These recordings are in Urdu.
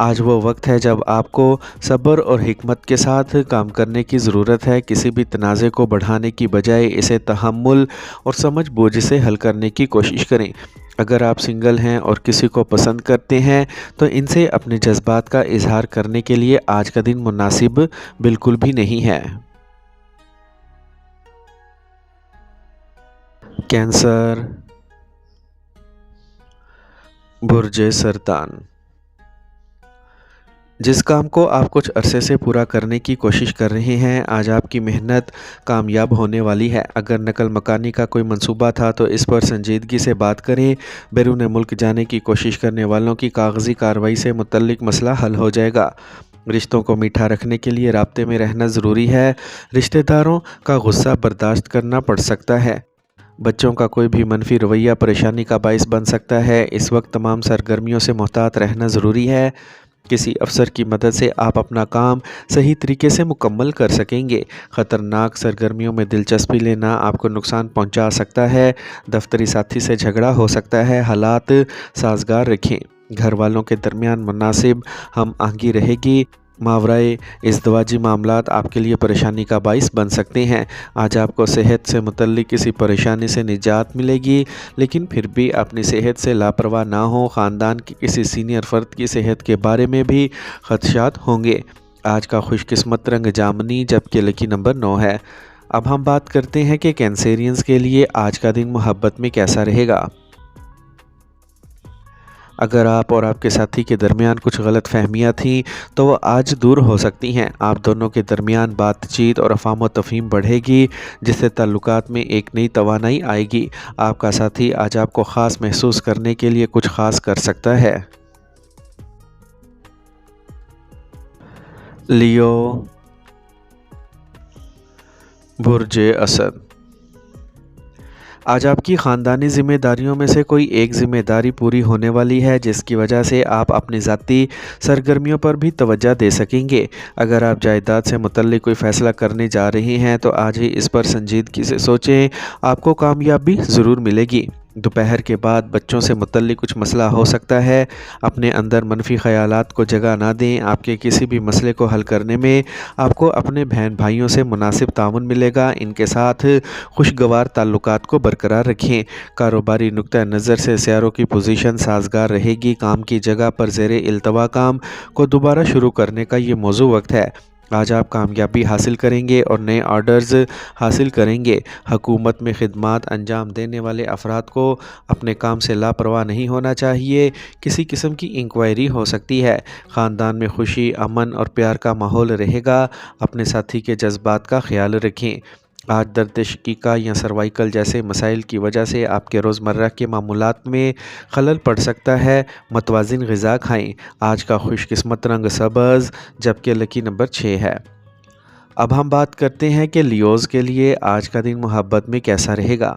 آج وہ وقت ہے جب آپ کو صبر اور حکمت کے ساتھ کام کرنے کی ضرورت ہے۔ کسی بھی تنازع کو بڑھانے کی بجائے اسے تحمل اور سمجھ بوجھ سے حل کرنے کی کوشش کریں۔ اگر آپ سنگل ہیں اور کسی کو پسند کرتے ہیں تو ان سے اپنے جذبات کا اظہار کرنے کے لیے آج کا دن مناسب بالکل بھی نہیں ہے۔ کینسر، برج سرطان۔ جس کام کو آپ کچھ عرصے سے پورا کرنے کی کوشش کر رہے ہیں، آج آپ کی محنت کامیاب ہونے والی ہے۔ اگر نقل مکانی کا کوئی منصوبہ تھا تو اس پر سنجیدگی سے بات کریں۔ بیرون ملک جانے کی کوشش کرنے والوں کی کاغذی کارروائی سے متعلق مسئلہ حل ہو جائے گا۔ رشتوں کو میٹھا رکھنے کے لیے رابطے میں رہنا ضروری ہے۔ رشتہ داروں کا غصہ برداشت کرنا پڑ سکتا ہے۔ بچوں کا کوئی بھی منفی رویہ پریشانی کا باعث بن سکتا ہے۔ اس وقت تمام سرگرمیوں سے محتاط رہنا ضروری ہے۔ کسی افسر کی مدد سے آپ اپنا کام صحیح طریقے سے مکمل کر سکیں گے۔ خطرناک سرگرمیوں میں دلچسپی لینا آپ کو نقصان پہنچا سکتا ہے۔ دفتری ساتھی سے جھگڑا ہو سکتا ہے۔ حالات سازگار رکھیں۔ گھر والوں کے درمیان مناسب ہم آہنگی رہے گی۔ ماورائے ازدواجی معاملات آپ کے لیے پریشانی کا باعث بن سکتے ہیں۔ آج آپ کو صحت سے متعلق کسی پریشانی سے نجات ملے گی، لیکن پھر بھی اپنی صحت سے لاپرواہ نہ ہوں۔ خاندان کے کسی سینئر فرد کی صحت کے بارے میں بھی خدشات ہوں گے۔ آج کا خوش قسمت رنگ جامنی، جبکہ لکی نمبر 9 ہے۔ اب ہم بات کرتے ہیں کہ کینسیرینز کے لیے آج کا دن محبت میں کیسا رہے گا۔ اگر آپ اور آپ کے ساتھی کے درمیان کچھ غلط فہمیاں تھیں تو وہ آج دور ہو سکتی ہیں۔ آپ دونوں کے درمیان بات چیت اور افہام و تفہیم بڑھے گی، جس سے تعلقات میں ایک نئی توانائی آئے گی۔ آپ کا ساتھی آج آپ کو خاص محسوس کرنے کے لیے کچھ خاص کر سکتا ہے۔ لیو، برج اسد۔ آج آپ کی خاندانی ذمہ داریوں میں سے کوئی ایک ذمہ داری پوری ہونے والی ہے، جس کی وجہ سے آپ اپنی ذاتی سرگرمیوں پر بھی توجہ دے سکیں گے۔ اگر آپ جائیداد سے متعلق کوئی فیصلہ کرنے جا رہے ہیں تو آج ہی اس پر سنجیدگی سے سوچیں، آپ کو کامیابی ضرور ملے گی۔ دوپہر کے بعد بچوں سے متعلق کچھ مسئلہ ہو سکتا ہے۔ اپنے اندر منفی خیالات کو جگہ نہ دیں۔ آپ کے کسی بھی مسئلے کو حل کرنے میں آپ کو اپنے بہن بھائیوں سے مناسب تعاون ملے گا۔ ان کے ساتھ خوشگوار تعلقات کو برقرار رکھیں۔ کاروباری نقطہ نظر سے سیاروں کی پوزیشن سازگار رہے گی۔ کام کی جگہ پر زیر التوا کام کو دوبارہ شروع کرنے کا یہ موزوں وقت ہے۔ آج آپ کامیابی حاصل کریں گے اور نئے آرڈرز حاصل کریں گے۔ حکومت میں خدمات انجام دینے والے افراد کو اپنے کام سے لاپرواہ نہیں ہونا چاہیے۔ کسی قسم کی انکوائری ہو سکتی ہے۔ خاندان میں خوشی، امن اور پیار کا ماحول رہے گا۔ اپنے ساتھی کے جذبات کا خیال رکھیں۔ آج درد شقیقہ یا سروائیکل جیسے مسائل کی وجہ سے آپ کے روزمرہ کے معمولات میں خلل پڑ سکتا ہے۔ متوازن غذا کھائیں۔ آج کا خوش قسمت رنگ سبز، جبکہ لکی نمبر 6 ہے۔ اب ہم بات کرتے ہیں کہ لیوز کے لیے آج کا دن محبت میں کیسا رہے گا۔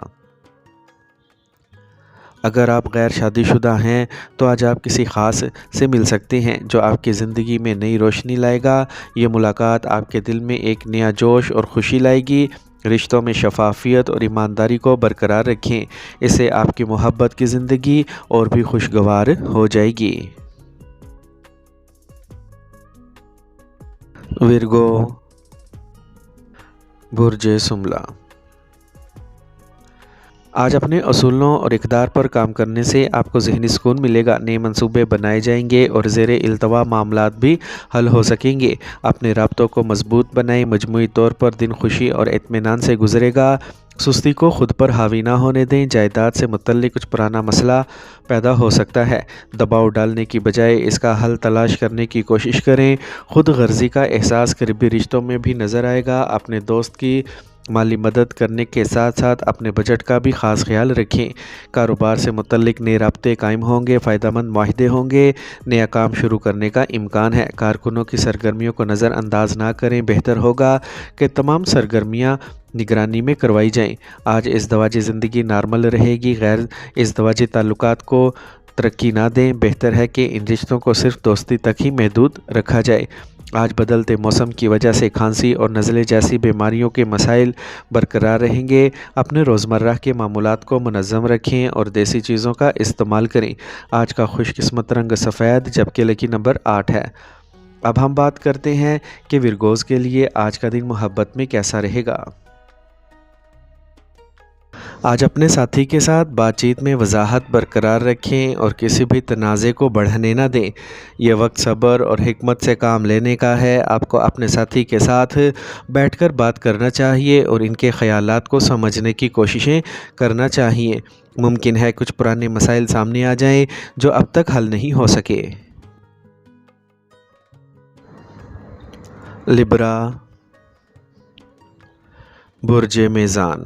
اگر آپ غیر شادی شدہ ہیں تو آج آپ کسی خاص سے مل سکتے ہیں جو آپ کی زندگی میں نئی روشنی لائے گا۔ یہ ملاقات آپ کے دل میں ایک نیا جوش اور خوشی لائے گی۔ رشتوں میں شفافیت اور ایمانداری کو برقرار رکھیں۔ اس سے آپ کی محبت کی زندگی اور بھی خوشگوار ہو جائے گی۔ ورگو، برج سملا۔ آج اپنے اصولوں اور اقدار پر کام کرنے سے آپ کو ذہنی سکون ملے گا۔ نئے منصوبے بنائے جائیں گے اور زیر التوا معاملات بھی حل ہو سکیں گے۔ اپنے رابطوں کو مضبوط بنائیں۔ مجموعی طور پر دن خوشی اور اطمینان سے گزرے گا۔ سستی کو خود پر حاوی نہ ہونے دیں۔ جائیداد سے متعلق کچھ پرانا مسئلہ پیدا ہو سکتا ہے۔ دباؤ ڈالنے کی بجائے اس کا حل تلاش کرنے کی کوشش کریں۔ خود غرضی کا احساس قریبی رشتوں میں بھی نظر آئے گا۔ اپنے دوست کی مالی مدد کرنے کے ساتھ ساتھ اپنے بجٹ کا بھی خاص خیال رکھیں۔ کاروبار سے متعلق نئے رابطے قائم ہوں گے۔ فائدہ مند معاہدے ہوں گے۔ نیا کام شروع کرنے کا امکان ہے۔ کارکنوں کی سرگرمیوں کو نظر انداز نہ کریں۔ بہتر ہوگا کہ تمام سرگرمیاں نگرانی میں کروائی جائیں۔ آج ازدواجی زندگی نارمل رہے گی۔ غیر ازدواجی تعلقات کو ترقی نہ دیں۔ بہتر ہے کہ ان رشتوں کو صرف دوستی تک ہی محدود رکھا جائے۔ آج بدلتے موسم کی وجہ سے کھانسی اور نزلے جیسی بیماریوں کے مسائل برقرار رہیں گے۔ اپنے روزمرہ کے معمولات کو منظم رکھیں اور دیسی چیزوں کا استعمال کریں۔ آج کا خوش قسمت رنگ سفید جبکہ لکی نمبر 8 ہے۔ اب ہم بات کرتے ہیں کہ ورگوز کے لیے آج کا دن محبت میں کیسا رہے گا۔ آج اپنے ساتھی کے ساتھ بات چیت میں وضاحت برقرار رکھیں اور کسی بھی تنازع کو بڑھنے نہ دیں۔ یہ وقت صبر اور حکمت سے کام لینے کا ہے۔ آپ کو اپنے ساتھی کے ساتھ بیٹھ کر بات کرنا چاہیے اور ان کے خیالات کو سمجھنے کی کوششیں کرنا چاہیے۔ ممکن ہے کچھ پرانے مسائل سامنے آ جائیں جو اب تک حل نہیں ہو سکے۔ لبرا، برج میزان۔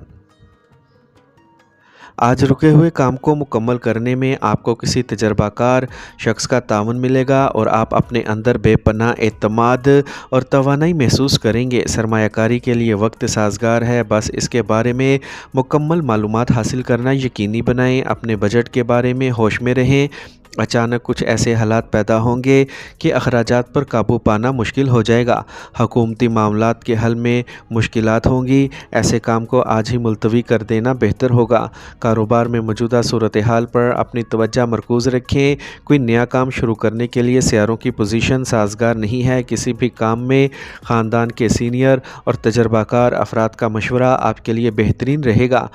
آج رکے ہوئے کام کو مکمل کرنے میں آپ کو کسی تجربہ کار شخص کا تعاون ملے گا اور آپ اپنے اندر بے پناہ اعتماد اور توانائی محسوس کریں گے۔ سرمایہ کاری کے لیے وقت سازگار ہے، بس اس کے بارے میں مکمل معلومات حاصل کرنا یقینی بنائیں۔ اپنے بجٹ کے بارے میں ہوش میں رہیں۔ اچانک کچھ ایسے حالات پیدا ہوں گے کہ اخراجات پر قابو پانا مشکل ہو جائے گا۔ حکومتی معاملات کے حل میں مشکلات ہوں گی، ایسے کام کو آج ہی ملتوی کر دینا بہتر ہوگا۔ کاروبار میں موجودہ صورتحال پر اپنی توجہ مرکوز رکھیں۔ کوئی نیا کام شروع کرنے کے لیے سیاروں کی پوزیشن سازگار نہیں ہے۔ کسی بھی کام میں خاندان کے سینئر اور تجربہ کار افراد کا مشورہ آپ کے لیے بہترین رہے گا۔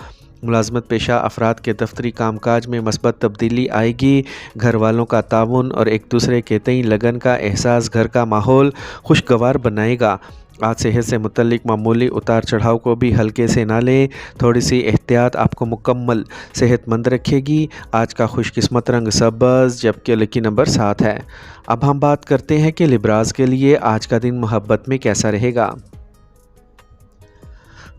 ملازمت پیشہ افراد کے دفتری کام کاج میں مثبت تبدیلی آئے گی۔ گھر والوں کا تعاون اور ایک دوسرے کے تئیں لگن کا احساس گھر کا ماحول خوشگوار بنائے گا۔ آج صحت سے متعلق معمولی اتار چڑھاؤ کو بھی ہلکے سے نہ لیں۔ تھوڑی سی احتیاط آپ کو مکمل صحت مند رکھے گی۔ آج کا خوش قسمت رنگ سبز جبکہ لکی نمبر 7 ہے۔ اب ہم بات کرتے ہیں کہ لبراز کے لیے آج کا دن محبت میں کیسا رہے گا۔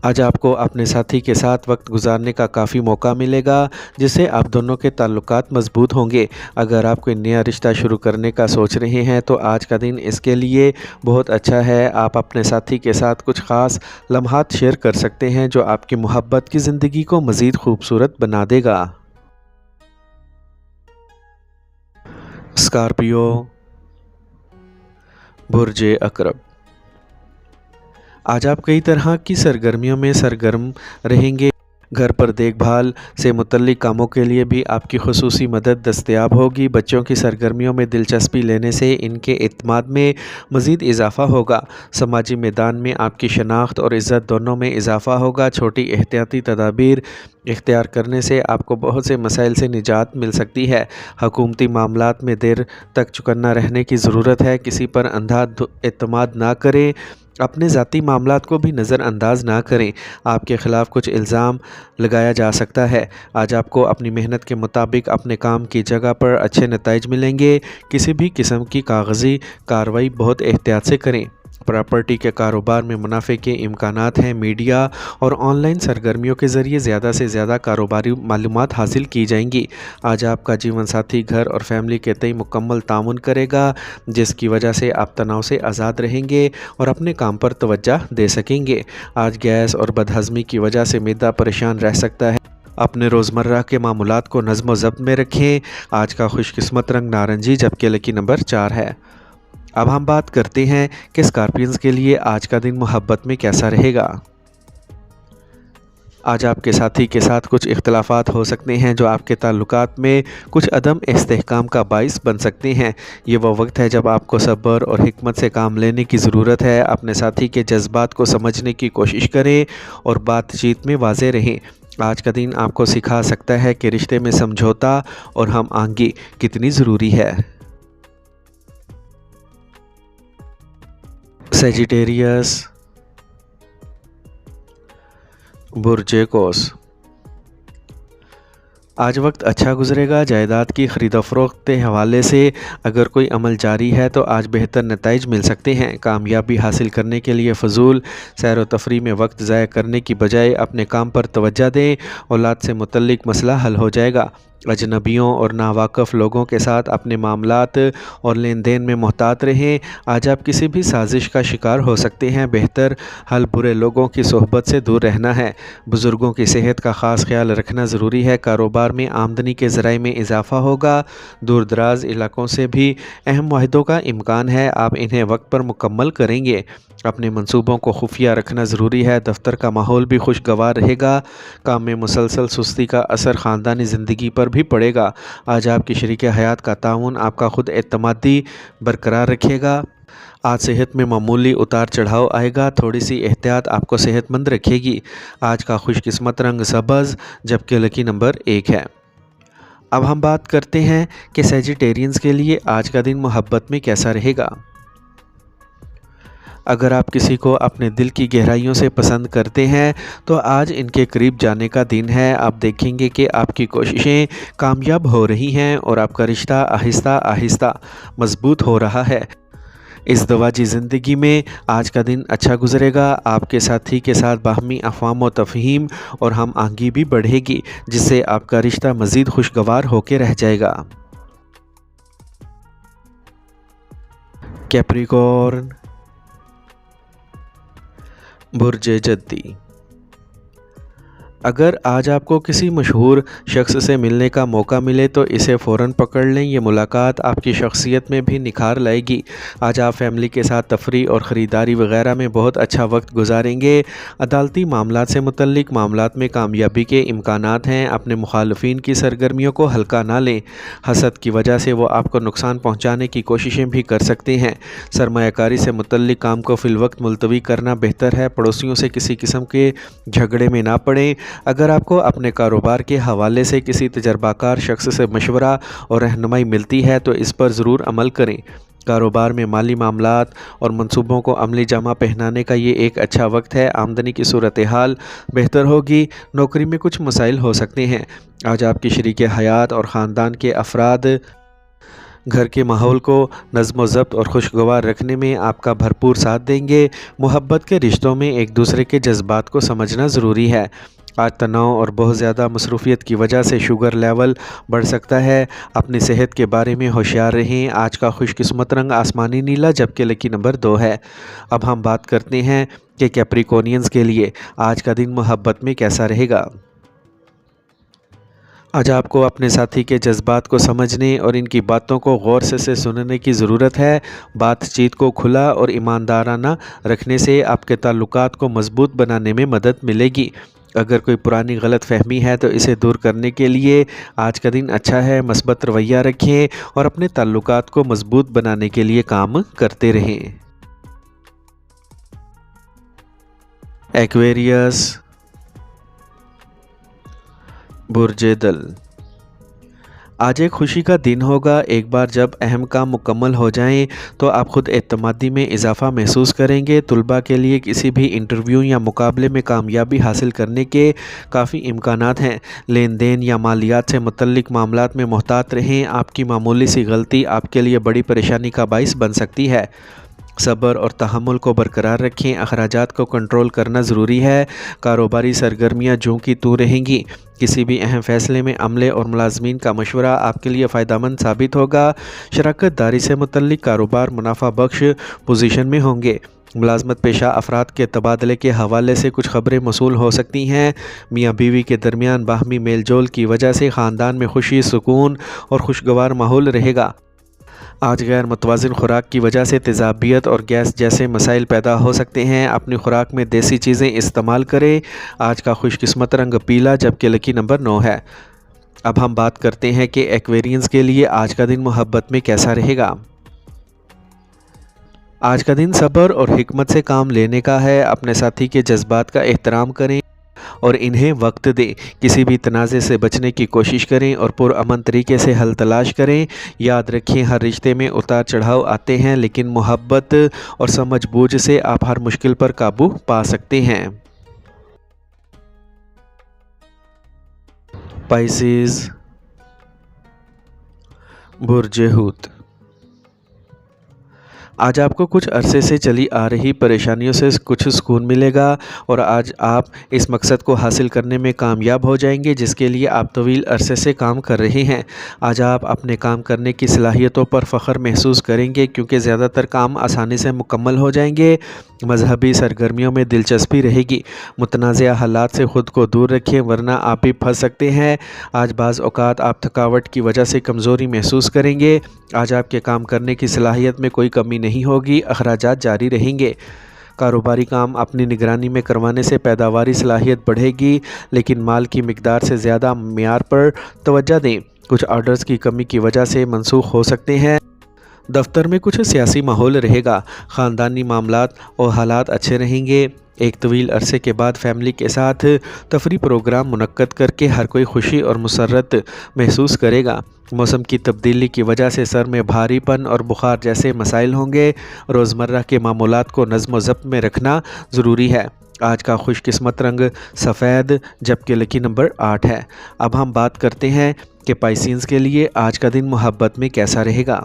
آج آپ کو اپنے ساتھی کے ساتھ وقت گزارنے کا کافی موقع ملے گا جس سے آپ دونوں کے تعلقات مضبوط ہوں گے۔ اگر آپ کوئی نیا رشتہ شروع کرنے کا سوچ رہے ہیں تو آج کا دن اس کے لیے بہت اچھا ہے۔ آپ اپنے ساتھی کے ساتھ کچھ خاص لمحات شیئر کر سکتے ہیں جو آپ کی محبت کی زندگی کو مزید خوبصورت بنا دے گا۔ اسکارپیو، برج عقرب۔ آج آپ کئی طرح کی سرگرمیوں میں سرگرم رہیں گے۔ گھر پر دیکھ بھال سے متعلق کاموں کے لیے بھی آپ کی خصوصی مدد دستیاب ہوگی۔ بچوں کی سرگرمیوں میں دلچسپی لینے سے ان کے اعتماد میں مزید اضافہ ہوگا۔ سماجی میدان میں آپ کی شناخت اور عزت دونوں میں اضافہ ہوگا۔ چھوٹی احتیاطی تدابیر اختیار کرنے سے آپ کو بہت سے مسائل سے نجات مل سکتی ہے۔ حکومتی معاملات میں دیر تک چکنا رہنے کی ضرورت ہے۔ کسی پر اندھا اعتماد نہ کریں۔ اپنے ذاتی معاملات کو بھی نظر انداز نہ کریں۔ آپ کے خلاف کچھ الزام لگایا جا سکتا ہے۔ آج آپ کو اپنی محنت کے مطابق اپنے کام کی جگہ پر اچھے نتائج ملیں گے۔ کسی بھی قسم کی کاغذی کارروائی بہت احتیاط سے کریں۔ پراپرٹی کے کاروبار میں منافع کے امکانات ہیں۔ میڈیا اور آن لائن سرگرمیوں کے ذریعے زیادہ سے زیادہ کاروباری معلومات حاصل کی جائیں گی۔ آج آپ کا جیون ساتھی گھر اور فیملی کے تئیں مکمل تعاون کرے گا جس کی وجہ سے آپ تناؤ سے آزاد رہیں گے اور اپنے کام پر توجہ دے سکیں گے۔ آج گیس اور بدہضمی کی وجہ سے معدہ پریشان رہ سکتا ہے۔ اپنے روزمرہ کے معمولات کو نظم و ضبط میں رکھیں۔ آج کا خوش قسمت رنگ نارنجی جبکہ لکی نمبر 4 ہے۔ اب ہم بات کرتے ہیں کہ اسکارپینز کے لیے آج کا دن محبت میں کیسا رہے گا۔ آج آپ کے ساتھی کے ساتھ کچھ اختلافات ہو سکتے ہیں جو آپ کے تعلقات میں کچھ عدم استحکام کا باعث بن سکتے ہیں۔ یہ وہ وقت ہے جب آپ کو صبر اور حکمت سے کام لینے کی ضرورت ہے۔ اپنے ساتھی کے جذبات کو سمجھنے کی کوشش کریں اور بات چیت میں واضح رہیں۔ آج کا دن آپ کو سکھا سکتا ہے کہ رشتے میں سمجھوتا اور ہم آہنگی کتنی ضروری ہے۔ سیجیٹیریس، برج قوس۔ آج وقت اچھا گزرے گا۔ جائیداد کی خرید و فروخت کے حوالے سے اگر کوئی عمل جاری ہے تو آج بہتر نتائج مل سکتے ہیں۔ کامیابی حاصل کرنے کے لیے فضول سیر و تفریح میں وقت ضائع کرنے کی بجائے اپنے کام پر توجہ دیں۔ اولاد سے متعلق مسئلہ حل ہو جائے گا۔ اجنبیوں اور ناواقف لوگوں کے ساتھ اپنے معاملات اور لین دین میں محتاط رہیں۔ آج آپ کسی بھی سازش کا شکار ہو سکتے ہیں۔ بہتر حل برے لوگوں کی صحبت سے دور رہنا ہے۔ بزرگوں کی صحت کا خاص خیال رکھنا ضروری ہے۔ کاروبار میں آمدنی کے ذرائع میں اضافہ ہوگا۔ دور دراز علاقوں سے بھی اہم معاہدوں کا امکان ہے، آپ انہیں وقت پر مکمل کریں گے۔ اپنے منصوبوں کو خفیہ رکھنا ضروری ہے۔ دفتر کا ماحول بھی خوشگوار رہے گا۔ کام میں مسلسل سستی کا اثر خاندانی زندگی پر بھی پڑے گا۔ آج آپ کی شریک حیات کا تعاون آپ کا خود اعتمادی برقرار رکھے گا۔ آج صحت میں معمولی اتار چڑھاؤ آئے گا، تھوڑی سی احتیاط آپ کو صحت مند رکھے گی۔ آج کا خوش قسمت رنگ سبز جبکہ لکی نمبر 1 ہے۔ اب ہم بات کرتے ہیں کہ سیجیٹیرینز کے لیے آج کا دن محبت میں کیسا رہے گا۔ اگر آپ کسی کو اپنے دل کی گہرائیوں سے پسند کرتے ہیں تو آج ان کے قریب جانے کا دن ہے۔ آپ دیکھیں گے کہ آپ کی کوششیں کامیاب ہو رہی ہیں اور آپ کا رشتہ آہستہ آہستہ مضبوط ہو رہا ہے۔ ازدواجی زندگی میں آج کا دن اچھا گزرے گا۔ آپ کے ساتھی کے ساتھ باہمی افہام و تفہیم اور ہم آہنگی بھی بڑھے گی، جس سے آپ کا رشتہ مزید خوشگوار ہو کے رہ جائے گا۔ کیپریکورن، برج جدی۔ اگر آج آپ کو کسی مشہور شخص سے ملنے کا موقع ملے تو اسے فوراً پکڑ لیں۔ یہ ملاقات آپ کی شخصیت میں بھی نکھار لائے گی۔ آج آپ فیملی کے ساتھ تفریح اور خریداری وغیرہ میں بہت اچھا وقت گزاریں گے۔ عدالتی معاملات سے متعلق معاملات میں کامیابی کے امکانات ہیں۔ اپنے مخالفین کی سرگرمیوں کو ہلکا نہ لیں۔ حسد کی وجہ سے وہ آپ کو نقصان پہنچانے کی کوششیں بھی کر سکتے ہیں۔ سرمایہ کاری سے متعلق کام کو فی الوقت ملتوی کرنا بہتر ہے۔ پڑوسیوں سے کسی قسم کے جھگڑے میں نہ پڑیں۔ اگر آپ کو اپنے کاروبار کے حوالے سے کسی تجربہ کار شخص سے مشورہ اور رہنمائی ملتی ہے تو اس پر ضرور عمل کریں۔ کاروبار میں مالی معاملات اور منصوبوں کو عملی جامہ پہنانے کا یہ ایک اچھا وقت ہے۔ آمدنی کی صورتحال بہتر ہوگی۔ نوکری میں کچھ مسائل ہو سکتے ہیں۔ آج آپ کی شریک حیات اور خاندان کے افراد گھر کے ماحول کو نظم و ضبط اور خوشگوار رکھنے میں آپ کا بھرپور ساتھ دیں گے۔ محبت کے رشتوں میں ایک دوسرے کے جذبات کو سمجھنا ضروری ہے۔ آج تناؤ اور بہت زیادہ مصروفیت کی وجہ سے شوگر لیول بڑھ سکتا ہے۔ اپنی صحت کے بارے میں ہوشیار رہیں۔ آج کا خوش قسمت رنگ آسمانی نیلا جبکہ لکی نمبر 2 ہے۔ اب ہم بات کرتے ہیں کہ کیپریکونینز کے لیے آج کا دن محبت میں کیسا رہے گا۔ آج آپ کو اپنے ساتھی کے جذبات کو سمجھنے اور ان کی باتوں کو غور سے سننے کی ضرورت ہے۔ بات چیت کو کھلا اور ایماندارانہ رکھنے سے آپ کے تعلقات کو مضبوط بنانے میں مدد ملے گی۔ اگر کوئی پرانی غلط فہمی ہے تو اسے دور کرنے کے لیے آج کا دن اچھا ہے۔ مثبت رویہ رکھیں اور اپنے تعلقات کو مضبوط بنانے کے لیے کام کرتے رہیں۔ ایکویریس، برج دل۔ آج ایک خوشی کا دن ہوگا۔ ایک بار جب اہم کام مکمل ہو جائیں تو آپ خود اعتمادی میں اضافہ محسوس کریں گے۔ طلباء کے لیے کسی بھی انٹرویو یا مقابلے میں کامیابی حاصل کرنے کے کافی امکانات ہیں۔ لین دین یا مالیات سے متعلق معاملات میں محتاط رہیں۔ آپ کی معمولی سی غلطی آپ کے لیے بڑی پریشانی کا باعث بن سکتی ہے۔ صبر اور تحمل کو برقرار رکھیں۔ اخراجات کو کنٹرول کرنا ضروری ہے۔ کاروباری سرگرمیاں جوں کی توں رہیں گی۔ کسی بھی اہم فیصلے میں عملے اور ملازمین کا مشورہ آپ کے لیے فائدہ مند ثابت ہوگا۔ شراکت داری سے متعلق کاروبار منافع بخش پوزیشن میں ہوں گے۔ ملازمت پیشہ افراد کے تبادلے کے حوالے سے کچھ خبریں موصول ہو سکتی ہیں۔ میاں بیوی کے درمیان باہمی میل جول کی وجہ سے خاندان میں خوشی، سکون اور خوشگوار ماحول رہے گا۔ آج غیر متوازن خوراک کی وجہ سے تیزابیت اور گیس جیسے مسائل پیدا ہو سکتے ہیں۔ اپنی خوراک میں دیسی چیزیں استعمال کریں۔ آج کا خوش قسمت رنگ پیلا جبکہ لکی نمبر 9 ہے۔ اب ہم بات کرتے ہیں کہ ایکویرینز کے لیے آج کا دن محبت میں کیسا رہے گا۔ آج کا دن صبر اور حکمت سے کام لینے کا ہے۔ اپنے ساتھی کے جذبات کا احترام کریں اور انہیں وقت دیں۔ کسی بھی تنازع سے بچنے کی کوشش کریں اور پرامن طریقے سے حل تلاش کریں۔ یاد رکھیں، ہر رشتے میں اتار چڑھاؤ آتے ہیں، لیکن محبت اور سمجھ بوجھ سے آپ ہر مشکل پر قابو پا سکتے ہیں۔ پائسیز، برج حوت۔ آج آپ کو کچھ عرصے سے چلی آ رہی پریشانیوں سے کچھ سکون ملے گا اور آج آپ اس مقصد کو حاصل کرنے میں کامیاب ہو جائیں گے جس کے لیے آپ طویل عرصے سے کام کر رہے ہیں۔ آج آپ اپنے کام کرنے کی صلاحیتوں پر فخر محسوس کریں گے کیونکہ زیادہ تر کام آسانی سے مکمل ہو جائیں گے۔ مذہبی سرگرمیوں میں دلچسپی رہے گی۔ متنازع حالات سے خود کو دور رکھیں ورنہ آپ بھی پھنس سکتے ہیں۔ آج بعض اوقات آپ تھکاوٹ کی وجہ سے کمزوری محسوس کریں گے۔ آج آپ کے کام کرنے کی صلاحیت میں کوئی کمی نہیں ہوگی، اخراجات جاری رہیں گے۔ کاروباری کام اپنی نگرانی میں کروانے سے پیداواری صلاحیت بڑھے گی، لیکن مال کی مقدار سے زیادہ معیار پر توجہ دیں۔ کچھ آرڈرز کی کمی کی وجہ سے منسوخ ہو سکتے ہیں۔ دفتر میں کچھ سیاسی ماحول رہے گا۔ خاندانی معاملات اور حالات اچھے رہیں گے۔ ایک طویل عرصے کے بعد فیملی کے ساتھ تفریح پروگرام منعقد کر کے ہر کوئی خوشی اور مسرت محسوس کرے گا۔ موسم کی تبدیلی کی وجہ سے سر میں بھاری پن اور بخار جیسے مسائل ہوں گے۔ روزمرہ کے معمولات کو نظم و ضبط میں رکھنا ضروری ہے۔ آج کا خوش قسمت رنگ سفید جبکہ لکی نمبر 8 ہے۔ اب ہم بات کرتے ہیں کہ پائسینز کے لیے آج کا دن محبت میں کیسا رہے گا۔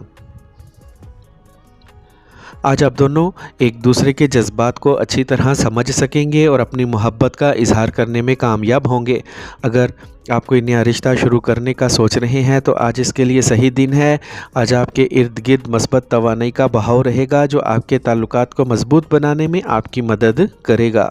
آج آپ دونوں ایک دوسرے کے جذبات کو اچھی طرح سمجھ سکیں گے اور اپنی محبت کا اظہار کرنے میں کامیاب ہوں گے۔ اگر آپ کوئی نیا رشتہ شروع کرنے کا سوچ رہے ہیں تو آج اس کے لیے صحیح دن ہے۔ آج آپ کے ارد گرد مثبت توانائی کا بہاؤ رہے گا جو آپ کے تعلقات کو مضبوط بنانے میں آپ کی مدد کرے گا۔